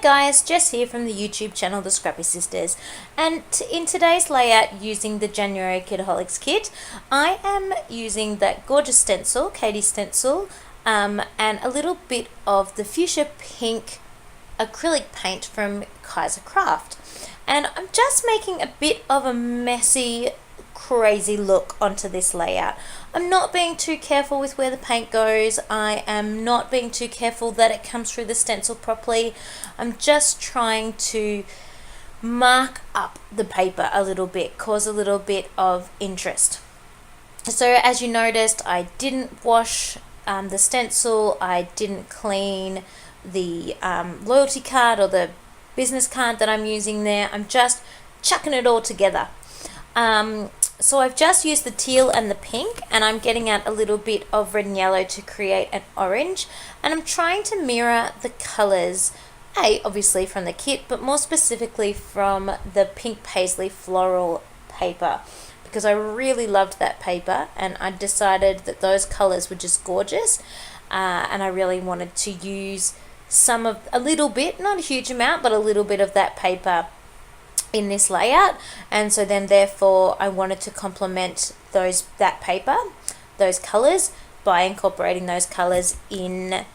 guys, Jess here from the YouTube channel The Scrappy Sisters, and in today's layout using the January Kitaholic Kit, I am using that gorgeous stencil, Katie stencil, and a little bit of the fuchsia pink acrylic paint from Kaiser Craft. And I'm just making a bit of a messy, crazy look onto this layout. I'm not being too careful with where the paint goes. I am not being too careful that it comes through the stencil properly. I'm just trying to mark up the paper a little bit, cause a little bit of interest. So as you noticed, I didn't wash the stencil, I didn't clean the loyalty card or the business card that I'm using there. I'm just chucking it all together. So I've just used the teal and the pink, and I'm getting out a little bit of red and yellow to create an orange, and I'm trying to mirror the colors, obviously from the kit, but more specifically from the pink paisley floral paper, because I really loved that paper and I decided that those colors were just gorgeous, and I really wanted to use a little bit, not a huge amount, but a little bit of that paper in this layout. And so then therefore I wanted to complement that paper, those colors, by incorporating those colors in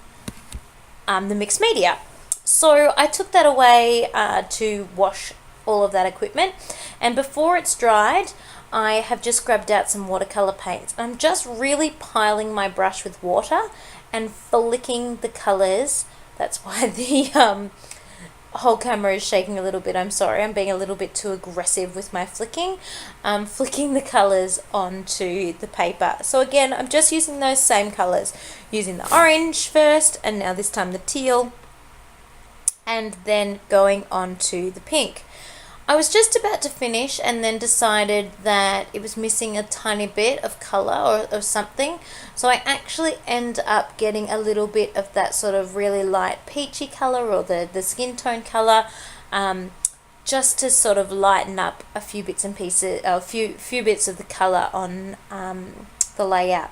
the mixed media. So I took that away to wash all of that equipment, and before it's dried I have just grabbed out some watercolor paints. I'm just really piling my brush with water and flicking the colors. That's why the whole camera is shaking a little bit. I'm sorry, I'm being a little bit too aggressive with my flicking. Flicking the colors onto the paper. So again, I'm just using those same colors, using the orange first, and now this time the teal, and then going on to the pink. I was just about to finish and then decided that it was missing a tiny bit of color or something, so I actually end up getting a little bit of that sort of really light peachy color, or the skin tone color, just to sort of lighten up a few bits and pieces, a few bits of the color on the layout.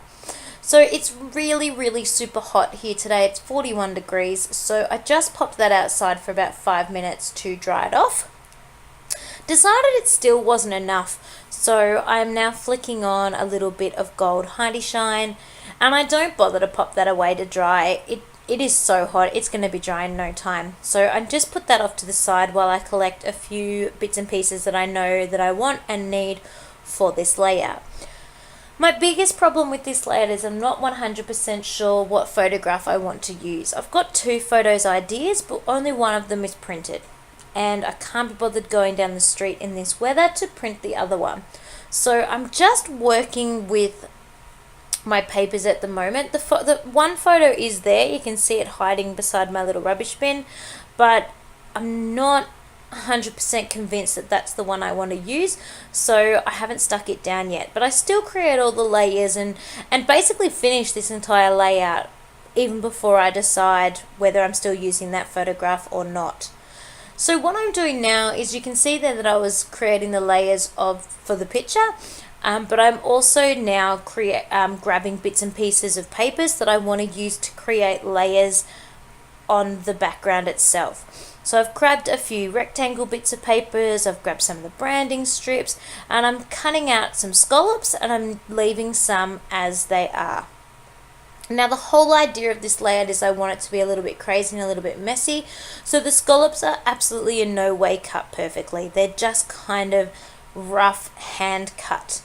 So it's really super hot here today. It's 41 degrees, so I just popped that outside for about 5 minutes to dry it off. Decided it still wasn't enough, so I'm now flicking on a little bit of gold Heidi Shine, and I don't bother to pop that away to dry. It is so hot, it's going to be dry in no time. So I just put that off to the side while I collect a few bits and pieces that I know that I want and need for this layout. My biggest problem with this layout is I'm not 100% sure what photograph I want to use. I've got 2 photos ideas, but only one of them is printed, and I can't be bothered going down the street in this weather to print the other one. So I'm just working with my papers at the moment. The one photo is there, you can see it hiding beside my little rubbish bin, but I'm not 100% convinced that that's the one I want to use, so I haven't stuck it down yet. But I still create all the layers and basically finish this entire layout even before I decide whether I'm still using that photograph or not. So what I'm doing now is, you can see there that I was creating the layers for the picture, but I'm also now grabbing bits and pieces of papers that I want to use to create layers on the background itself. So I've grabbed a few rectangle bits of papers, I've grabbed some of the branding strips, and I'm cutting out some scallops, and I'm leaving some as they are. Now the whole idea of this layout is I want it to be a little bit crazy and a little bit messy, so the scallops are absolutely in no way cut perfectly. They're just kind of rough hand cut.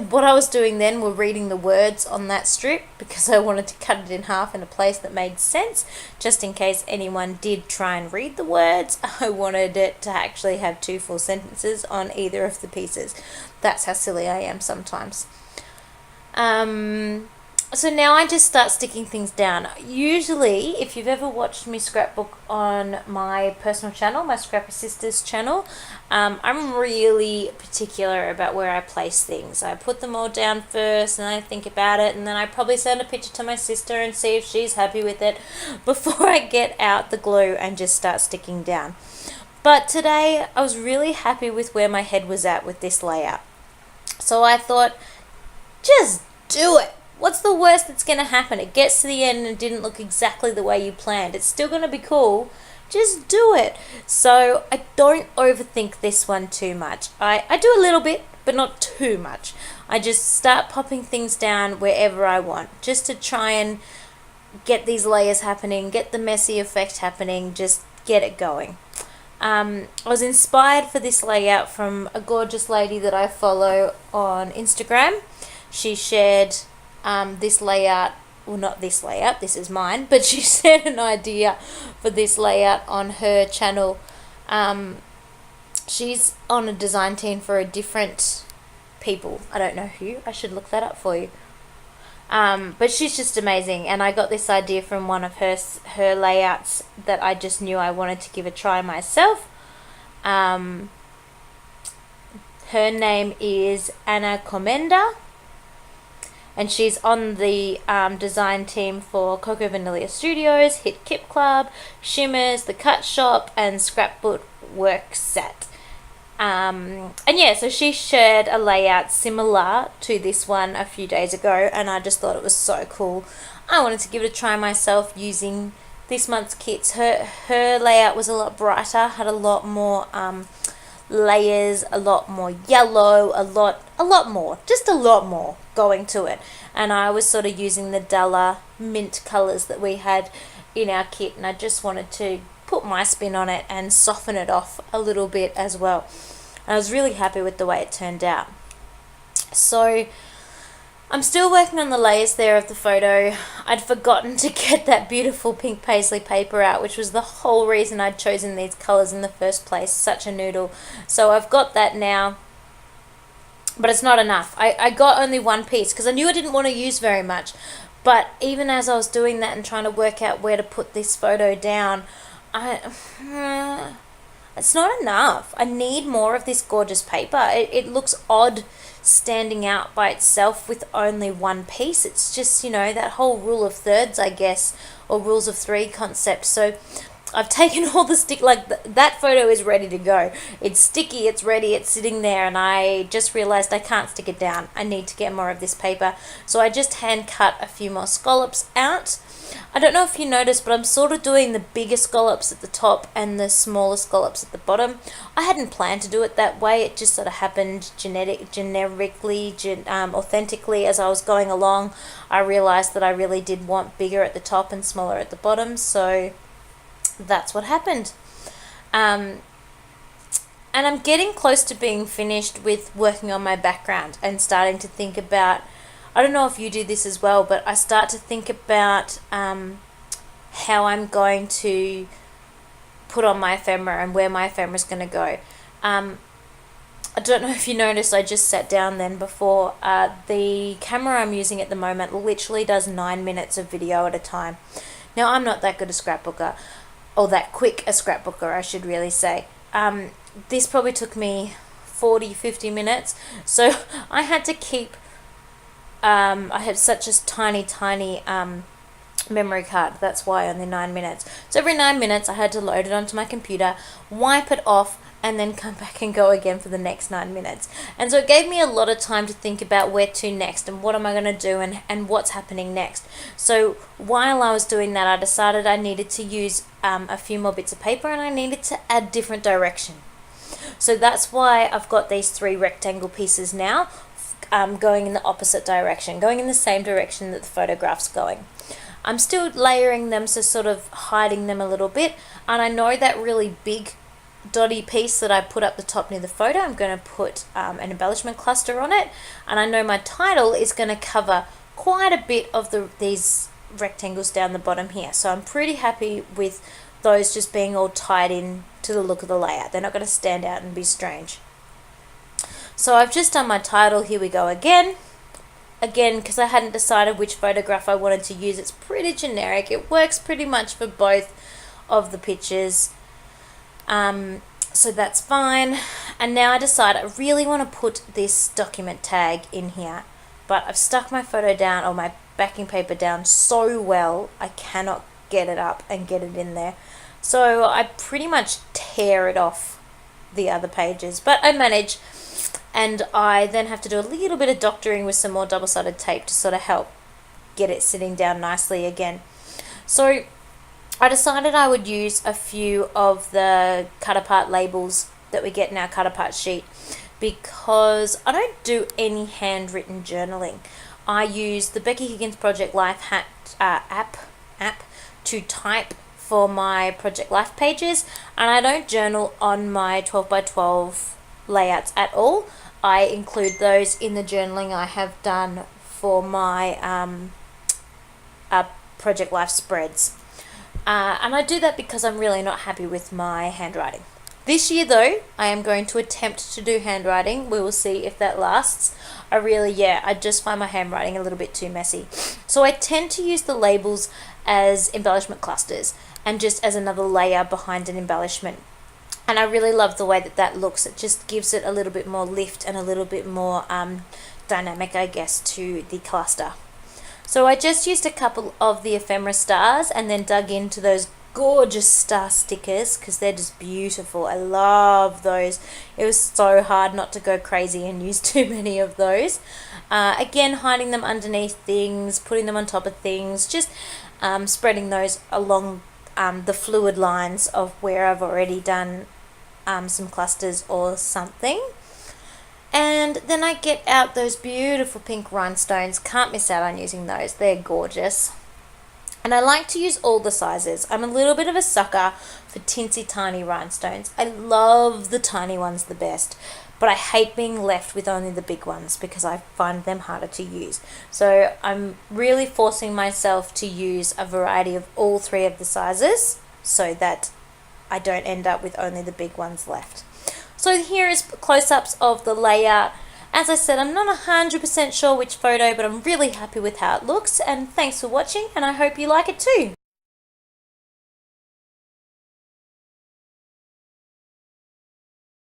What I was doing then were reading the words on that strip, because I wanted to cut it in half in a place that made sense, just in case anyone did try and read the words. I wanted it to actually have 2 full sentences on either of the pieces. That's how silly I am sometimes. So now I just start sticking things down. Usually, if you've ever watched me scrapbook on my personal channel, my Scrappy Sisters channel, I'm really particular about where I place things. I put them all down first, and I think about it, and then I probably send a picture to my sister and see if she's happy with it before I get out the glue and just start sticking down. But today I was really happy with where my head was at with this layout. So I thought, just do it. what's the worst that's going to happen? It gets to the end and it didn't look exactly the way you planned. It's still going to be cool. Just do it. So I don't overthink this one too much. I do a little bit, but not too much. I just start popping things down wherever I want, just to try and get these layers happening, get the messy effect happening, just get it going. I was inspired for this layout from a gorgeous lady that I follow on Instagram. She shared this layout, well, not this layout, this is mine, but she shared an idea for this layout on her channel. She's on a design team for a different people. I don't know who. I should look that up for you. But she's just amazing, and I got this idea from one of her layouts that I just knew I wanted to give a try myself. Her name is Anna Comenda, and she's on the design team for Coco Vanilla Studios, Hit Kip Club, Shimmers, The Cut Shop, and Scrapbook Work Set. And yeah, so she shared a layout similar to this one a few days ago, and I just thought it was so cool. I wanted to give it a try myself using this month's kits. Her layout was a lot brighter, had a lot more layers, a lot more yellow, a lot more going to it. And I was sort of using the duller mint colors that we had in our kit, and I just wanted to put my spin on it and soften it off a little bit as well. I was really happy with the way it turned out. So I'm still working on the layers there of the photo. I'd forgotten to get that beautiful pink paisley paper out, which was the whole reason I'd chosen these colors in the first place. Such a noodle. So I've got that now, but it's not enough. I got only one piece because I knew I didn't want to use very much. But even as I was doing that and trying to work out where to put this photo down, it's not enough. I need more of this gorgeous paper. It looks odd standing out by itself with only one piece. It's just, you know, that whole rule of thirds, I guess, or rules of three concept. So I've taken all the stick, like that photo is ready to go. It's sticky, it's ready, it's sitting there, and I just realized I can't stick it down. I need to get more of this paper. So I just hand cut a few more scallops out. I don't know if you noticed, but I'm sort of doing the bigger scallops at the top and the smaller scallops at the bottom. I hadn't planned to do it that way. It just sort of happened authentically as I was going along. I realized that I really did want bigger at the top and smaller at the bottom, so that's what happened. And I'm getting close to being finished with working on my background and starting to think about, I don't know if you do this as well, but I start to think about how I'm going to put on my ephemera and where my ephemera is going to go. I don't know if you noticed, I just sat down then before. The camera I'm using at the moment literally does 9 minutes of video at a time. Now, I'm not that good a scrapbooker, or that quick a scrapbooker, I should really say. This probably took me 40-50 minutes, so I had to keep I have such a tiny memory card. That's why only 9 minutes. So every 9 minutes I had to load it onto my computer, wipe it off, and then come back and go again for the next 9 minutes. And so it gave me a lot of time to think about where to next and what am I going to do and what's happening next. So while I was doing that, I decided I needed to use a few more bits of paper, and I needed to add different direction. So that's why I've got these 3 rectangle pieces now, going in the opposite direction, going in the same direction that the photograph's going. I'm still layering them, so sort of hiding them a little bit, and I know that really big dotty piece that I put up the top near the photo, I'm going to put an embellishment cluster on it, and I know my title is going to cover quite a bit of these rectangles down the bottom here, so I'm pretty happy with those just being all tied in to the look of the layout. They're not going to stand out and be strange. So I've just done my title. Here we go again, because I hadn't decided which photograph I wanted to use. It's pretty generic. It works pretty much for both of the pictures, so that's fine. And now I decide I really want to put this document tag in here, but I've stuck my photo down, or my backing paper down, so well I cannot get it up and get it in there. So I pretty much tear it off the other pages, but I manage. And I then have to do a little bit of doctoring with some more double-sided tape to sort of help get it sitting down nicely again. So I decided I would use a few of the cut apart labels that we get in our cut apart sheet, because I don't do any handwritten journaling. I use the Becky Higgins Project Life app to type for my Project Life pages, and I don't journal on my 12 by 12 layouts at all. I include those in the journaling I have done for my Project Life spreads. And I do that because I'm really not happy with my handwriting. This year though, I am going to attempt to do handwriting. We will see if that lasts. I just find my handwriting a little bit too messy. So I tend to use the labels as embellishment clusters and just as another layer behind an embellishment. And I really love the way that looks. It just gives it a little bit more lift and a little bit more dynamic, I guess, to the cluster. So I just used a couple of the ephemera stars and then dug into those gorgeous star stickers because they're just beautiful. I love those. It was so hard not to go crazy and use too many of those. Again, hiding them underneath things, putting them on top of things, just spreading those along the fluid lines of where I've already done some clusters or something. And then I get out those beautiful pink rhinestones. Can't miss out on using those. They're gorgeous. And I like to use all the sizes. I'm a little bit of a sucker for teensy tiny rhinestones. I love the tiny ones the best, but I hate being left with only the big ones because I find them harder to use. So I'm really forcing myself to use a variety of all three of the sizes so that I don't end up with only the big ones left. So here is close-ups of the layout. As I said, I'm not 100% sure which photo, but I'm really happy with how it looks. And thanks for watching, and I hope you like it too.